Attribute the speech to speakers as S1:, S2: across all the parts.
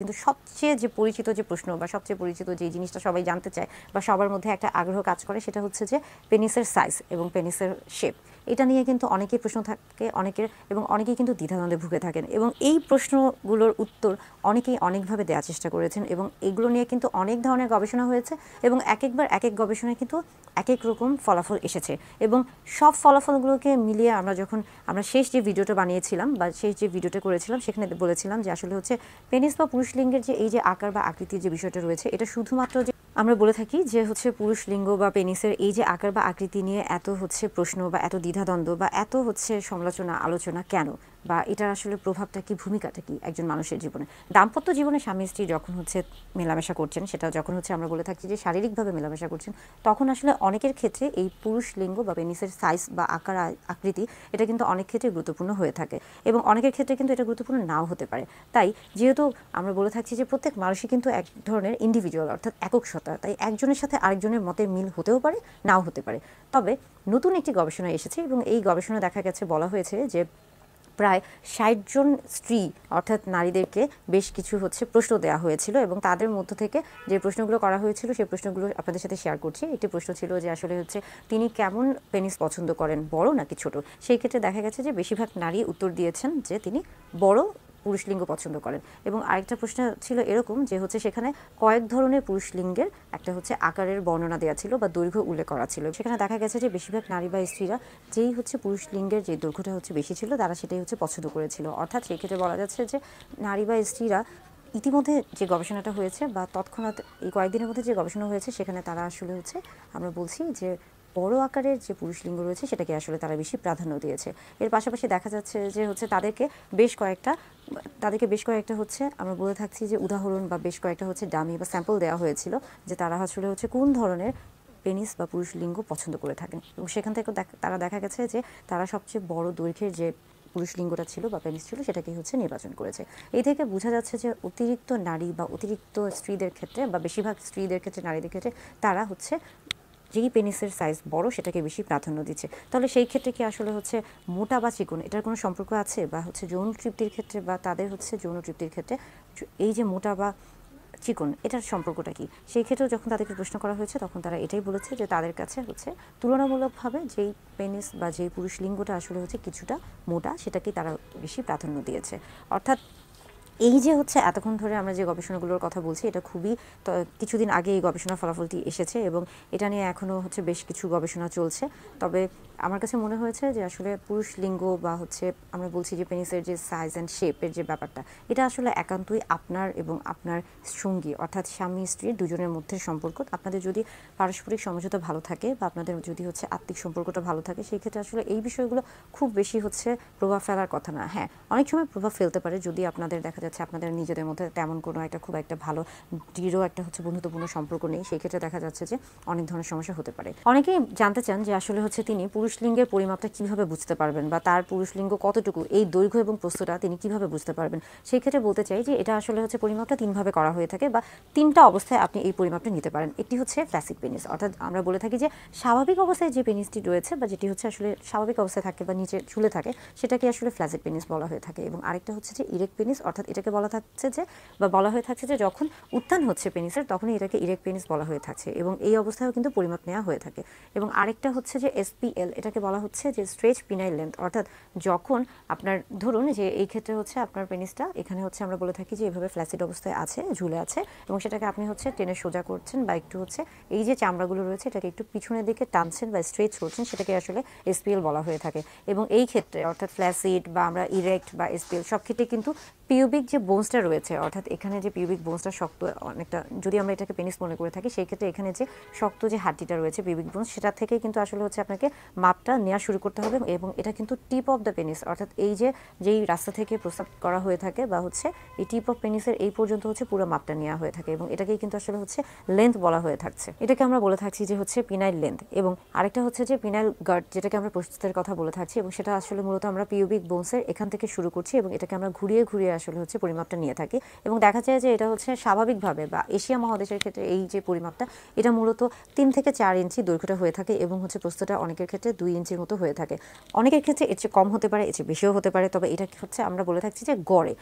S1: কিন্তু সবচেয়ে যে পরিচিত যে প্রশ্ন বা সবচেয়ে পরিচিত যে জিনিসটা সবাই জানতে চায় বা সবার মধ্যে একটা আগ্রহ কাজ করে সেটা হচ্ছে যে পেনিসের সাইজ এবং পেনিসের শেপ। এটা নিয়ে কিন্তু অনেকেই প্রশ্ন থাকে অনেকের, এবং অনেকেই কিন্তু দ্বিধাদ্বন্দ্বে ভুগে থাকেন, এবং এই প্রশ্নগুলোর উত্তর অনেকেই অনেকভাবে দেওয়ার চেষ্টা করেছেন, এবং এগুলো নিয়ে কিন্তু অনেক ধরনের গবেষণা হয়েছে, এবং এক একবার এক এক গবেষণায় কিন্তু এক এক রকম ফলাফল এসেছে। এবং সব ফলাফলগুলোকে মিলিয়ে আমরা শেষ যে ভিডিওটা বানিয়েছিলাম বা শেষ যে ভিডিওটা করেছিলাম সেখানে বলেছিলাম যে আসলে হচ্ছে পেনিস বা পুরুষ লিঙ্গের যে এই যে আকার বা আকৃতির যে বিষয়টা রয়েছে, এটা শুধুমাত্র যে আমরা বলে থাকি যে হচ্ছে পুরুষ লিঙ্গ বা পেনিসের এই যে আকার বা আকৃতি নিয়ে এত হচ্ছে প্রশ্ন বা এত দ্বিধাদ্বন্দ্ব বা এত হচ্ছে সমালোচনা আলোচনা কেন, বা এটার আসলে প্রভাবটা কি, ভূমিকাটা কি একজন মানুষের জীবনে। দাম্পত্য জীবনে স্বামী স্ত্রী যখন হচ্ছে মেলামেশা করছেন, সেটা যখন হচ্ছে আমরা বলে থাকি যে শারীরিকভাবে মেলামেশা করছেন, তখন আসলে অনেকের ক্ষেত্রে এই পুরুষ লিঙ্গ বা পেনিসের সাইজ বা আকার আকৃতি এটা কিন্তু অনেক ক্ষেত্রে গুরুত্বপূর্ণ হয়ে থাকে, এবং অনেকের ক্ষেত্রে কিন্তু এটা গুরুত্বপূর্ণ নাও হতে পারে। তাই যেহেতু আমরা বলে থাকছি যে প্রত্যেক মানুষই কিন্তু এক ধরনের ইন্ডিভিজুয়াল, অর্থাৎ একক সত্তা, তাই একজনের সাথে আরেকজনের মতের মিল হতেও পারে, নাও হতে পারে। তবে নতুন একটি গবেষণা এসেছে, এবং এই গবেষণা দেখা গেছে, বলা হয়েছে যে প্রায় ৬০ জন স্ত্রী অর্থাৎ নারীদেরকে বেশ কিছু হচ্ছে প্রশ্ন দেওয়া হয়েছিল, এবং তাদের মধ্য থেকে যে প্রশ্নগুলো করা হয়েছিল সেই প্রশ্নগুলো আপনাদের সাথে শেয়ার করছি। একটি প্রশ্ন ছিল যে আসলে হচ্ছে তিনি কেমন পেনিস পছন্দ করেন, বড় নাকি ছোট। সেই ক্ষেত্রে দেখা গেছে যে বেশিরভাগ নারী উত্তর দিয়েছেন যে তিনি বড় পুরুষ লিঙ্গ পছন্দ করেন। এবং আরেকটা প্রশ্ন ছিল এরকম যে হচ্ছে সেখানে কয়েক ধরনের পুরুষ লিঙ্গের একটা হচ্ছে আকারের বর্ণনা দেওয়া ছিল বা দৈর্ঘ্য উল্লেখ করা ছিল। সেখানে দেখা গেছে যে বেশিরভাগ নারী বা স্ত্রীরা যেই হচ্ছে পুরুষ লিঙ্গের যে দৈর্ঘ্যটা হচ্ছে বেশি ছিল, তারা সেটাই হচ্ছে পছন্দ করেছিল। অর্থাৎ সেই ক্ষেত্রে বলা যাচ্ছে যে নারী বা স্ত্রীরা ইতিমধ্যে যে গবেষণাটা হয়েছে বা তৎক্ষণাৎ এই কয়েকদিনের মধ্যে যে গবেষণা হয়েছে, সেখানে তারা আসলে হচ্ছে আমরা বলছি যে বড় আকারের যে পুরুষ লিঙ্গ রয়েছে সেটাকে আসলে তারা বেশি প্রাধান্য দিয়েছে। এর পাশাপাশি দেখা যাচ্ছে যে হচ্ছে তাদেরকে বেশ কয়েকটা হচ্ছে আমরা বলে থাকছি যে উদাহরণ বা বেশ কয়েকটা হচ্ছে ডামি বা স্যাম্পল দেওয়া হয়েছিল যে তারা আসলে হচ্ছে কোন ধরনের পেনিস বা পুরুষ লিঙ্গ পছন্দ করে থাকেন, এবং সেখান থেকে তারা দেখা গেছে যে তারা সবচেয়ে বড় দৈর্ঘ্যের যে পুরুষ লিঙ্গটা ছিল বা পেনিস ছিল সেটাকেই হচ্ছে নির্বাচন করেছে। এই থেকে বোঝা যাচ্ছে যে অতিরিক্ত নারী বা অতিরিক্ত স্ত্রীদের ক্ষেত্রে বা বেশিরভাগ স্ত্রীদের ক্ষেত্রে, নারীদের ক্ষেত্রে তারা হচ্ছে যেই পেনিসের সাইজ বড় সেটাকে বেশি প্রাধান্য দিচ্ছে। তাহলে সেই ক্ষেত্রে কি আসলে হচ্ছে মোটা বা চিকন এটার কোনো সম্পর্ক আছে, বা হচ্ছে যৌন তৃপ্তির ক্ষেত্রে বা তাদের হচ্ছে যৌন তৃপ্তির ক্ষেত্রে এই যে মোটা বা চিকন এটার সম্পর্কটা কি? সেই ক্ষেত্রেও যখন তাদেরকে প্রশ্ন করা হয়েছে তখন তারা এটাই বলেছে যে তাদের কাছে হচ্ছে তুলনামূলকভাবে যেই পেনিস বা যেই পুরুষ লিঙ্গটা আসলে হচ্ছে কিছুটা মোটা, সেটাকেই তারা বেশি প্রাধান্য দিয়েছে। অর্থাৎ এই যে হচ্ছে এতক্ষণ ধরে আমরা যে গবেষণাগুলোর কথা বলছি, এটা খুবই কিছুদিন আগে এই গবেষণার ফলাফলটি এসেছে, এবং এটা নিয়ে এখনও হচ্ছে বেশ কিছু গবেষণা চলছে। তবে আমার কাছে মনে হয়েছে যে আসলে পুরুষ লিঙ্গ বা হচ্ছে আমরা বলছি যে পেনিসের যে সাইজ অ্যান্ড শেপের যে ব্যাপারটা, এটা আসলে একান্তই আপনার এবং আপনার সঙ্গী অর্থাৎ স্বামী স্ত্রীর দুজনের মধ্যে সম্পর্ক। আপনাদের যদি পারস্পরিক সমঝোতা ভালো থাকে বা আপনাদের যদি হচ্ছে আত্মিক সম্পর্কটা ভালো থাকে, সেই ক্ষেত্রে আসলে এই বিষয়গুলো খুব বেশি হচ্ছে প্রভাব ফেলার কথা না। হ্যাঁ, অনেক সময় প্রভাব ফেলতে পারে যদি আপনাদের দেখা যাচ্ছে আপনাদের নিজেদের মধ্যে তেমন কোনো একটা খুব একটা ভালো দৃঢ় একটা হচ্ছে বন্ধুত্বপূর্ণ সম্পর্ক নেই, সেই ক্ষেত্রে দেখা যাচ্ছে যে অনেক ধরনের সমস্যা হতে পারে। অনেকেই জানতে চান যে আসলে হচ্ছে তিনি পুরুষ লিঙ্গের পরিমাপটা কিভাবে বুঝতে পারবেন, বা তার পুরুষ লিঙ্গ কতটুকু, এই দৈর্ঘ্য এবং প্রস্থটা তিনি কিভাবে বুঝতে পারবেন। সেই ক্ষেত্রে বলতে চাই যে এটা আসলে হচ্ছে পরিমাপটা তিনভাবে করা হয়ে থাকে, বা তিনটা অবস্থায় আপনি এই পরিমাপটা নিতে পারেন। একটি হচ্ছে ফ্ল্যাসিড পেনিস, অর্থাৎ আমরা বলে থাকি যে স্বাভাবিক অবস্থায় যে পেনিসটি রয়েছে বা যেটি হচ্ছে আসলে স্বাভাবিক অবস্থায় থাকে বা নিচে ঝুলে থাকে, সেটাকে আসলে ফ্ল্যাসিড পেনিস বলা হয়ে থাকে। এবং আরেকটা হচ্ছে যে ইরেক্ট পেনিস, অর্থাৎ এটাকে বলা হয়ে থাকছে যে যখন উত্থান হচ্ছে পেনিসের তখনই এটাকে ইরেক্ট পেনিস বলা হয়ে থাকছে, এবং এই অবস্থায়ও কিন্তু পরিমাপ নেওয়া হয়ে থাকে। এবং আরেকটা হচ্ছে যে এসপিএল, এটাকে বলা হচ্ছে যে স্ট্রেচ পিনাইল লেন্থ, অর্থাৎ যখন আপনার ধরুন যে এই ক্ষেত্রে হচ্ছে আপনার পেনিসটা এখানে হচ্ছে আমরা বলে থাকি যে এভাবে ফ্ল্যাসিড অবস্থায় আছে, ঝুলে আছে, এবং সেটাকে আপনি হচ্ছে টেনে সোজা করছেন বা একটু হচ্ছে এই যে চামড়াগুলো রয়েছে এটাকে একটু পিছনের দিকে টানছেন বা স্ট্রেচ করছেন, সেটাকে আসলে এসপিএল বলা হয়ে থাকে। এবং এই ক্ষেত্রে অর্থাৎ ফ্ল্যাসিড বা আমরা ইরেক্ট বা এসপিএল সব ক্ষেত্রে কিন্তু পিউবিক যে বোনসটা রয়েছে, অর্থাৎ এখানে যে পিউবিক বোনসটা শক্ত অনেকটা, যদি আমরা এটাকে পেনিস মনে করে থাকি, সেই ক্ষেত্রে এখানে যে শক্ত যে হাড্ডিটা রয়েছে পিউবিক বোনস, সেটা থেকে কিন্তু আসলে হচ্ছে আপনাকে মাপটা নেওয়া শুরু করতে হবে। এবং এটা কিন্তু টিপ অফ দ্য পেনিস, অর্থাৎ এই যে যেই রাস্তা থেকে প্রস্তাব করা হয়ে থাকে বা হচ্ছে এই টিপ অফ পেনিসের এই পর্যন্ত হচ্ছে পুরো মাপটা নেওয়া হয়ে থাকে, এবং এটাকেই কিন্তু আসলে হচ্ছে লেন্থ বলা হয়ে থাকছে। এটাকে আমরা বলে থাকছি যে হচ্ছে পিনাইল লেন্থ। এবং আরেকটা হচ্ছে যে পিনাইল গার্ড, যেটাকে আমরা প্রস্তুতের কথা বলে থাকছি, এবং সেটা আসলে মূলত আমরা পিউবিক বোনসের এখান থেকে শুরু করছি এবং এটাকে আমরা ঘুরিয়ে ঘুরিয়ে আসলে হচ্ছে পরিমাপটা নিয়ে থাকি এবং দেখা যায় যে এটা হচ্ছে স্বাভাবিকভাবে বা এশিয়া মহাদেশের ক্ষেত্রে এই যে পরিমাপটা এটা মূলত 3 থেকে 4 ইঞ্চি দৈর্ঘ্যটা হয়ে থাকে এবং হচ্ছে প্রস্থটা অনেকের ক্ষেত্রে 2 ইঞ্চির মতো হয়ে থাকে। অনেকের ক্ষেত্রে এর চেয়ে কম হতে পারে, এর চেয়ে বেশিও হতে পারে, তবে এটা হচ্ছে আমরা বলে থাকছি যে গড়ে।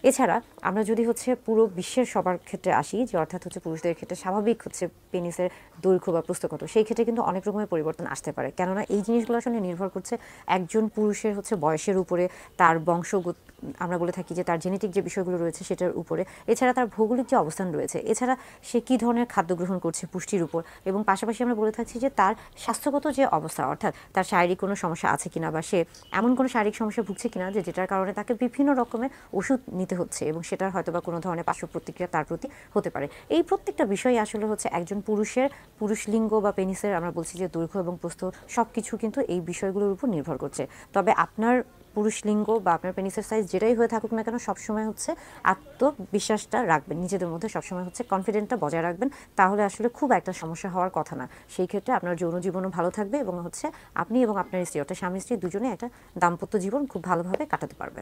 S1: এছাড়া আমরা যদি হচ্ছে পুরো বিশ্বের সবার ক্ষেত্রে আসি, যে অর্থাৎ হচ্ছে পুরুষদের ক্ষেত্রে স্বাভাবিক হচ্ছে পেনিসের দৈর্ঘ্য বা প্রস্থ কত, সেই ক্ষেত্রে কিন্তু অনেক রকমের পরিবর্তন আসতে পারে। কেননা এই জিনিসগুলো আসলে নির্ভর করছে একজন পুরুষের হচ্ছে বয়সের উপরে, তার বংশগত, আমরা বলে থাকি যে তার জেনেটিক যে বিষয়গুলো রয়েছে সেটার উপরে, এছাড়া তার ভৌগোলিক যে অবস্থান রয়েছে, এছাড়া সে কী ধরনের খাদ্য গ্রহণ করছে পুষ্টির উপর, এবং পাশাপাশি আমরা বলে থাকছি যে তার স্বাস্থ্যগত যে অবস্থা, অর্থাৎ তার শারীরিক কোনো সমস্যা আছে কিনা বা সে এমন কোনো শারীরিক সমস্যা ভুগছে কিনা যে যেটার কারণে তাকে বিভিন্ন রকমের ওষুধ নিতে হচ্ছে এবং সেটার হয়তো বা কোনো ধরনের পার্শ্ব প্রতিক্রিয়া তার প্রতি হতে পারে। এই প্রত্যেকটা বিষয় আসলে হচ্ছে একজন পুরুষের পুরুষ লিঙ্গ বা পেনিসের আমরা বলছি যে দৈর্ঘ্য এবং প্রস্থ সব কিছু কিন্তু এই বিষয়গুলোর উপর নির্ভর করছে। তবে আপনার পুরুষ লিঙ্গ বা আপনার পেনিসের সাইজ যেটাই হয়ে থাকুক না কেন, সবসময় হচ্ছে আত্মবিশ্বাসটা রাখবেন, নিজেদের মধ্যে সবসময় হচ্ছে কনফিডেন্টটা বজায় রাখবেন, তাহলে আসলে খুব একটা সমস্যা হওয়ার কথা না। সেই ক্ষেত্রে আপনার যৌন জীবনও ভালো থাকবে এবং হচ্ছে আপনি এবং আপনার স্ত্রী, অর্থাৎ স্বামী স্ত্রী দুজনে একটা দাম্পত্য জীবন খুব ভালোভাবে কাটাতে পারবেন।